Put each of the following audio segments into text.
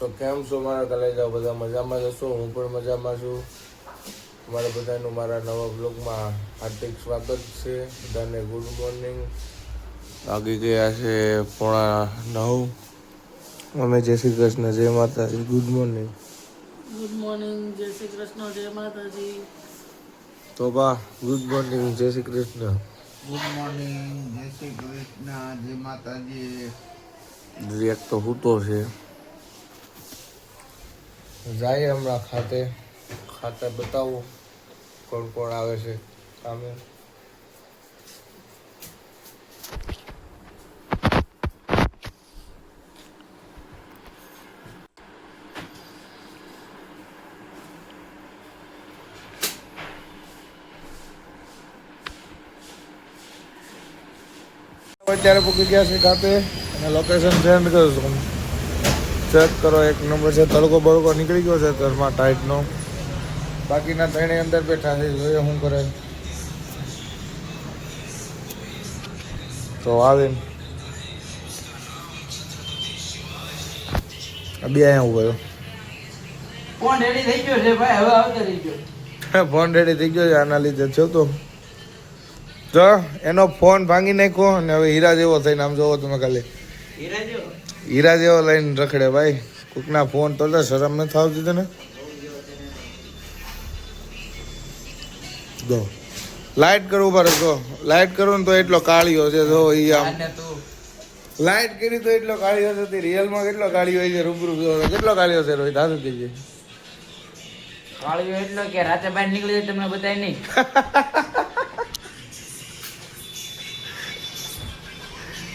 તો કેમ છો મારા કલેજા? બધા મજામાં જશો? હું પણ મજામાં છું. તમારા બધાનું મારા નવા બ્લોગમાં હાર્દિક સ્વાગત છે. બધાને ગુડ મોર્નિંગ. વાગી ગયા છે 8:45. અમે જય શ્રી કૃષ્ણ, જય માતાજી. Good morning. ગુડ મોર્નિંગ, જય શ્રી કૃષ્ણ, જય માતાજી. તો બા ગુડ મોર્નિંગ, જય શ્રી કૃષ્ણ. ગુડ મોર્નિંગ, જય શ્રી કૃષ્ણ, જય માતાજી. એક તો હૂતો છે. જાય હમણાં ખાતે બતાવો કોણ કોણ આવે છે સામે. અત્યારે પૂકી ગયા છે ખાતે અને લોકેશન સેન્ડ કરું છું. ચેક કરો, એક નંબર છે. તડકો બળકો નીકળી ગયો છે ઘરમાં ટાઈટનો. બાકીના ત્રણેય અંદર બેઠા છે, જોઈએ શું કરે. તો આવે બે અહીંયા ઉભો ફોન રેડી થઈ ગયો છે ભાઈ, હવે આવતા રહી ગયો. ફોન રેડી થઈ ગયો છે, આના લીધે છો તો એનો ફોન ભાંગી નાખ્યો અને હવે હીરા જેવો થઈને આમ જોવો તમે ખાલી હીરા જેવો લઈને રખડે ભાઈ. કોકના ફોન તો શરમ નથી આવતી તને? જો લાઈટ કરું ઉભા રહો. લાઈટ કરું ને તો એટલો કાળિયો છે. જો ઈ આમ લાઈટ કરી તો એટલો કાળિયો છે. રિયલમાં કેટલો કાળિયો હોય છે? રૂબરૂ કેટલો કાળિયો છે રોહિત? હાથું કીજે. કાળિયો એટલો કે રાતે બહાર નીકળી જાય તમને બતાય નહીં.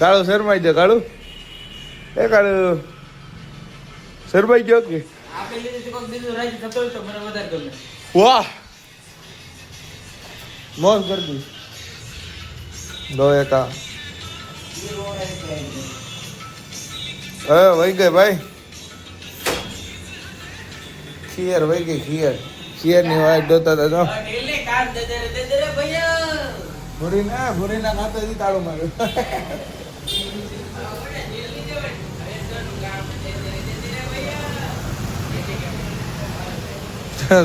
કાળું શરમાઈ ગયો. કાળું કાળું શરમાઈ ગયો કે આપેલી રીતે કોઈક બીજું રાજી થતો હોય તો મને વધારે ગમે. વાહ મોજ કરી દો એકા. વહી ગઈ ભાઈ ખીર, વહી ગઈ ખીર ની વાઈટ જોતા હતા. ભૂરીના ખાતે તાળું માર્યું.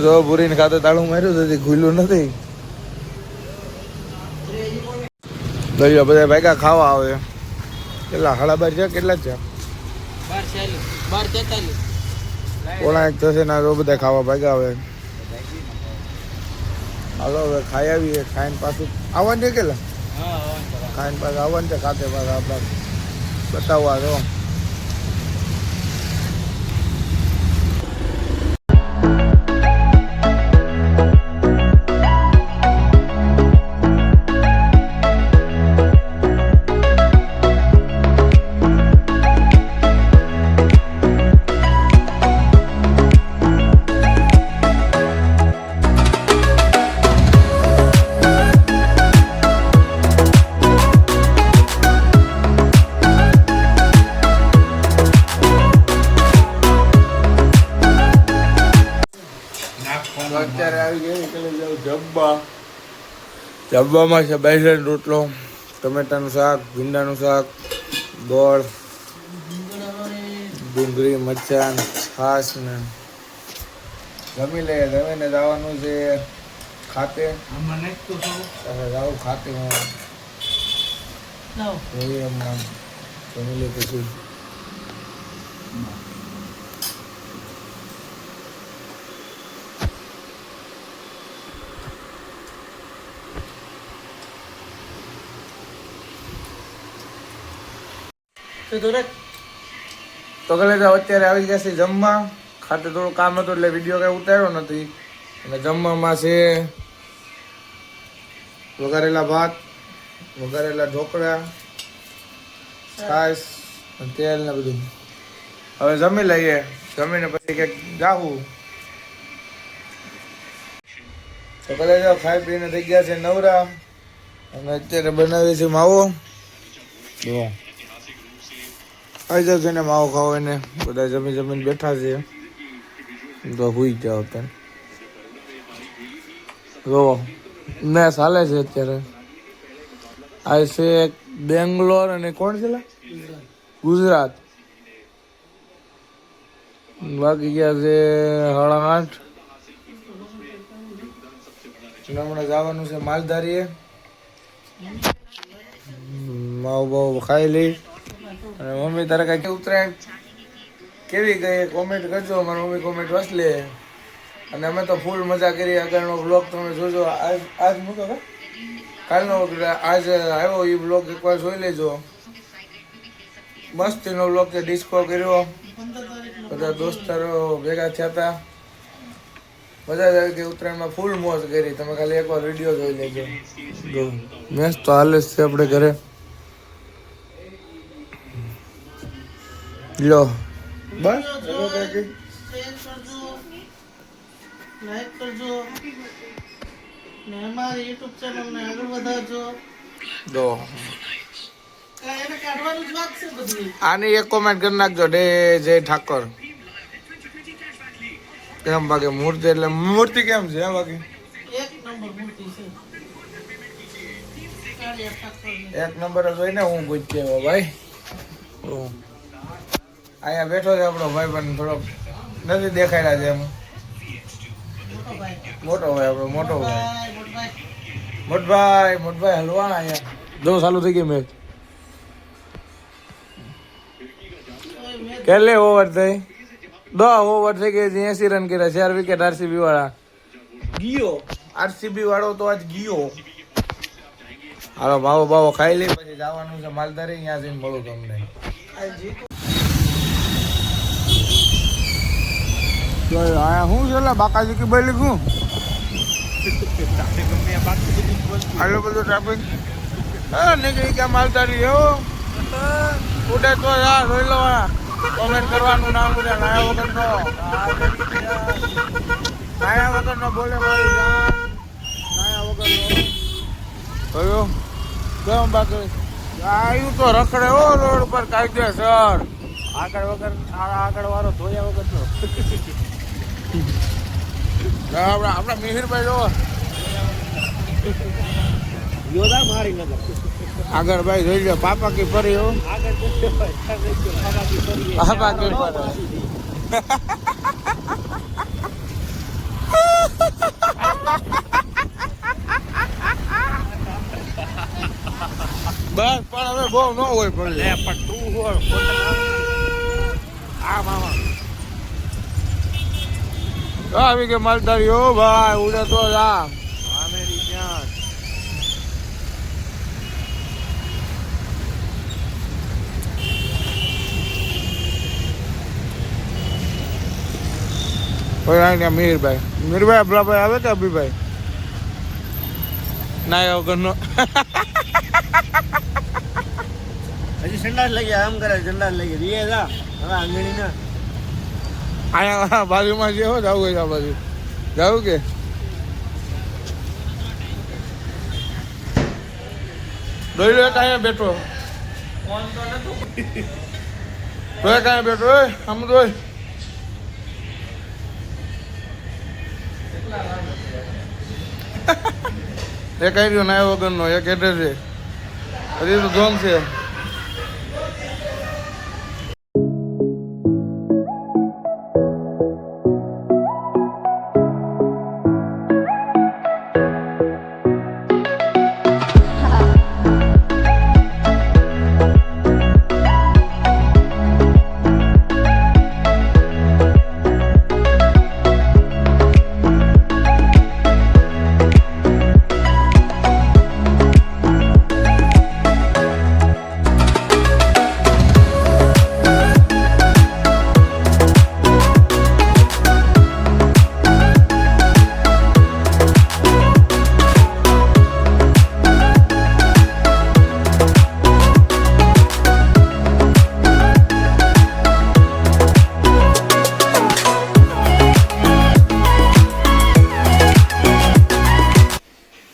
જો ભૂરીને ખાતે તાળું માર્યું તો ખુલ્લું નથી. દરિયો બધા ભેગા ખાવા આવે. કેટલા 12:30 છે? કેટલા છે? 12:43. 1:45 થશે ના. તો બધા ખાવા ભેગા આવે. હાલો હવે ખાઈ આવીએ. ખાઈને પાછું આવવાનું છે. કેટલા ખાઈને પાછું આવવાનું છે ખાતે પાછા આપણા બતાવવા જો. અત્યારે આવી ગયા જબ્બામાં છે બેસન રોટલો, ટમેટાનું શાક, ભીંડાનું શાક, ગોળ, ડુંગળી, મરચાં, છાશ ને જમી લઈએ. જમીને જવાનું છે ખાતે. જાઉં ખાતે જોઈએ હમણાં જમી લે પછી. તો કલે અત્યારે આવી ગયા છે જમવા. ખાતે થોડું કામ હતું એટલે વિડીયો કઈ ઉતાર્યો નથી. અને જમવામાં છે વઘારેલા ભાત, વઘારેલા ઢોકળા, છાશ, તેલ ને બધું. હવે જમી લઈએ. જમીને પછી કંઈક જાવું. તો કલે ખાઈ પીને થઈ ગયા છે નવરા. અને અત્યારે બનાવીએ છીએ માવો. આવી જાવ છે ને માવો ખાવો. એને બધા જમીને બેઠા છે તો હુઈ જાવ. અત્યારે જો મેચ હાલે છે અત્યારે. આ છે બેંગ્લોર અને કોણ છે? ગુજરાત. વાગી ગયા છે 8:30. હમણાં જવાનું છે માલધારીએ. માવ બાવ ખાઈ લઈ. અને મમ્મી તારે કાંઈ ઉત્તરાયણ કેવી ગઈ કોમેન્ટ કરજો. મારી મમ્મી કોમેન્ટ વાંચ લે. અને અમે તો ફૂલ મજા કરી. આગળનો બ્લોગ તમે જોજો. આજ મૂકો કાલનો આજ આવ્યો એ બ્લોગ એકવાર જોઈ લેજો. મસ્તીનો બ્લોગ છે. ડિસ્કો કર્યો, બધા દોસ્તારો ભેગા થયા હતા. મજા જ આવી ગઈ. ઉત્તરાયણમાં ફૂલ મોજ કરી. તમે ખાલી એકવાર વિડીયો જોઈ લેજો. જો મેચ તો હાલે જ છે આપણે ઘરે. લો બસ લાઈક કરજો ને અમારી યુટ્યુબ ચેનલને આગળ વધારજો. જો એને કાઢવાનું જ વાત છે બધી. આની એક કોમેન્ટ કરી નાખજો. જય ઠાકોર. કેમ બાકી મૂર્તિ એટલે મૂર્તિ કેમ છે બાકી એક નંબર મૂર્તિ છે. કાળિયા ઠાકોરની. એક નંબર જ હોય ને. હું પૂછે ભાઈ અહીંયા બેઠો છે આપણો ભાઈ પણ થોડોક નથી દેખાડ્યા છે એમ. મોટો ભાઈ. મોટો ભાઈ આપણો મોટો ભાઈ મોટભાઈ. મોટભાઈ હલવાના અહીંયા. જો ચાલુ થઈ ગઈ મેચ. કેટલે ઓવર થઈ? 10 ઓવર થઈ ગઈ. 80 રન કર્યા. 4 વિકેટ આરસીબી વાળા. ગયો આરસીબી વાળો તો આજ ગયો. હાલો ભાવો ભાવો ખાઈ લઈ પછી જવાનું છે માલધારી. અહીંયા જઈને મળું તમને. શું છે બાકાજી કે ભાઈ લીધું આટલું બધું ટ્રાફિક. હા નીકળી ગયા માલધારી. એવો ઉડે તો યાર જોઈ લો. કોમેન્ટ કરવાનું નામ છે નાયા વગરનો. નાયા વગરનો બોલે મારી જાન. નાયા વગરનો કયો કેમ બાકી આવ્યું તો રખડે હો રોડ પર કાયદેસર. આગળ વગર આગળ વાળો ધોયા વગર તો આપડા મિહિરભાઈ જો યોદા મારી નગર આગળ ભાઈ જોઈ લો. પાપા કી ફરી હો પાપા કી ફરી. બસ પણ હવે બહુ ન હોય પણ તું હોય આ મામા આવી કે માલધારી હો ભાઈ. ઉડે તો જા આમેરી જાન. મીરભાઈ અબલાભાઈ આવે કે અભિભાઈ ના વગરનો. હજી સંડાસ લઈ ગયા આમ કરે સંડાસ લઈ ગયા રીએ જા હવે આંગળી ના અહીંયા બાજુમાં જે હો જવું હોય આ બાજુ જવું કે દોઈ લો. અહીંયા બેઠો તો કાંઈ બેઠો આમ દોઈ. એક આવી રહ્યો નાયા વગરનો. એક એટલે છે હજી તો જોન છે.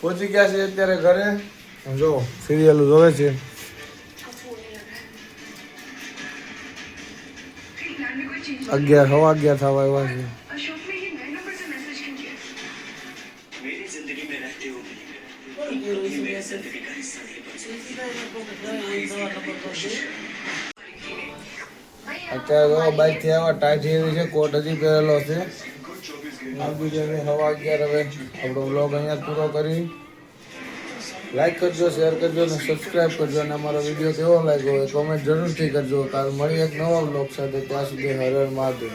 પહોંચી ગયા છે અત્યારે ઘરે. જો સિરિયલ જોવે છે. અગિયાર 11:15 થવા આવ્યા છે. અત્યારે જો બાઇકથી આવ્યા ટાઈટ એવી છે, કોટ હજી પહેરેલો છે. આવી જઈને હવા 11 હવે આપણો બ્લોગ અહીંયા પૂરો કરી. લાઈક કરજો, શેર કરજો અને સબસ્ક્રાઈબ કરજો. અને અમારો વિડીયો કેવો લાગ્યો હોય કોમેન્ટ જરૂરથી કરજો. કાલ મળી એક નવા બ્લોગ સાથે. ત્યાં સુધી હર હર મહાદેવ.